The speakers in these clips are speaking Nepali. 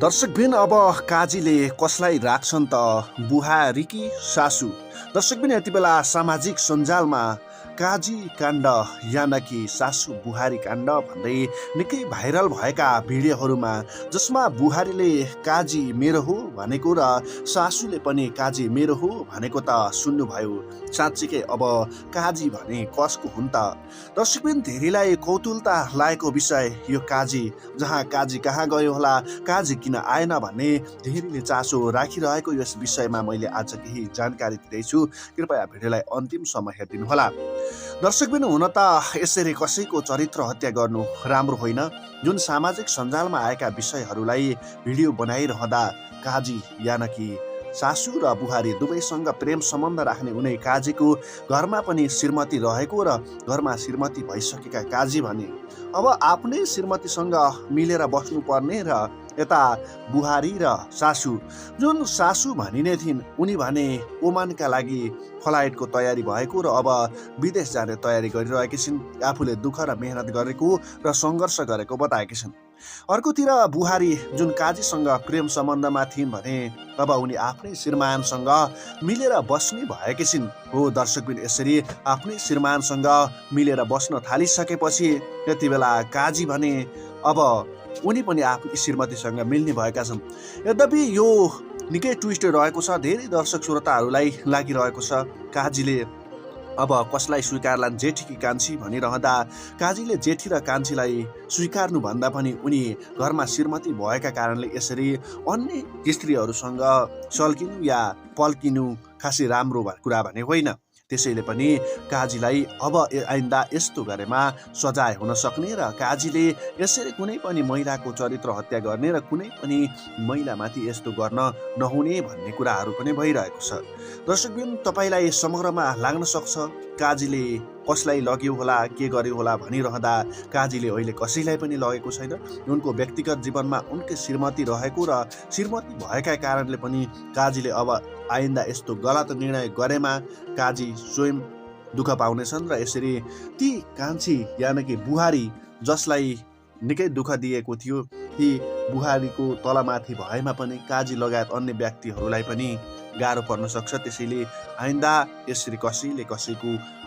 दर्शकबिन अब काजीले कसलाई राख्छन् त बुहारी कि सासू। दर्शकबिन यति बेला सामाजिक सञ्जालमा काजी काण्ड यानकि सासू बुहारी काण्ड भन्दै निकै भाइरल भएका भिडियोहरूमा जसमा बुहारीले काजी मेरो हो भनेको र सासूले पनि काजी मेरो हो भनेको त सुन्नुभयो। साँच्चीकै अब काजी भने कसको हुन् त? दर्शकबिन धेरैलाई कौतूहलता लागेको विषय यो काजी। जहाँ काजी कहाँ गयो होला, काजी किन आएन भन्ने धेरैले चासो राखिरहेको यस विषयमा मैले आज केही जानकारी दिँदैछु। कृपया भिडियोलाई अन्तिमसम्म हेरिदिनुहोला। दर्शकबिन हुन त यसरी कसैको चरित्र हत्या गर्नु राम्रो होइन। जुन सामाजिक सञ्जालमा आएका विषयहरूलाई भिडियो बनाइरहँदा काजी यानकि सासू र बुहारी दुवैसँग प्रेम सम्बन्ध राख्ने उनै काजीको घरमा पनि श्रीमती रहेको र घरमा श्रीमती भइसकेका काजी भने अब आफ्नै श्रीमतीसँग मिलेर बस्नुपर्ने र यता बुहारी र सासू, जुन सासू भनिने थिइन् उनी भने ओमानका लागि फ्लाइटको तयारी भएको र अब विदेश जाने तयारी गरिरहेकी छिन्। आफूले दुःख र मेहनत गरेको र सङ्घर्ष गरेको बताएकी छिन्। अर्कोतिर बुहारी जुन काजीसँग प्रेम सम्बन्धमा थिइन् भने अब उनी आफ्नै श्रीमानसँग मिलेर बस्ने भएकी छिन्। हो दर्शकबिन, यसरी आफ्नै श्रीमानसँग मिलेर बस्न थालिसकेपछि यति बेला काजी भने अब उनी पनि आफ्नो श्रीमतीसँग मिल्ने भएका छन्। यद्यपि यो निकै ट्विस्ट रहेको छ। धेरै दर्शक श्रोताहरूलाई लागिरहेको छ काजीले अब कसलाई स्वीकारलान्, जेठी कि कान्छी भनिरहँदा काजीले जेठी र कान्छीलाई स्वीकार्नु भन्दा पनि उनी घरमा श्रीमती भएका कारणले यसरी अन्य स्त्रीहरूसँग सल्किनु या पल्किनु खासै राम्रो कुरा भने होइन। त्यसैले पनि काजीलाई अब आइन्दा यस्तो गरेमा सजाय हुन सक्ने र काजीले यसरी कुनै पनि महिलाको चरित्र हत्या गर्ने र कुनै पनि महिलामाथि यस्तो गर्न नहुने भन्ने कुराहरू पनि भइरहेको छ। दर्शकबिन, तपाईँलाई समग्रमा लाग्न सक्छ काजीले कसलाई लग्यो होला, के गर्यो होला भनिरहँदा काजीले अहिले कसैलाई पनि लगेको छैन। उनको व्यक्तिगत जीवनमा उनकै श्रीमती रहेको र श्रीमती भएका कारणले पनि काजीले अब आइन्दा यस्तो गलत निर्णय गरेमा काजी स्वयं दुःख पाउनेछन् र यसरी ती कान्छी यानकि बुहारी जसलाई निकै दुःख दिएको थियो ती बुहारीको तलमाथि भएमा पनि काजी लगायत अन्य व्यक्तिहरूलाई पनि गाह्रो पर्न सक्छ। त्यसैले आइन्दा यसरी कसैले कसैको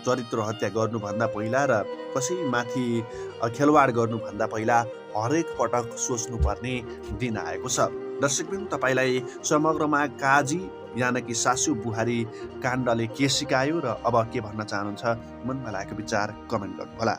चरित्र हत्या गर्नुभन्दा पहिला र कसैमाथि खेलवाड गर्नुभन्दा पहिला हरेक पटक सोच्नुपर्ने दिन आएको छ। दर्शकबिन, तपाईँलाई समग्रमा काजी यानकि सासू बुहारी काण्डले के सिकायो र अब के भन्न चाहनुहुन्छ, मनमा लागेको विचार कमेन्ट गर्नुहोला।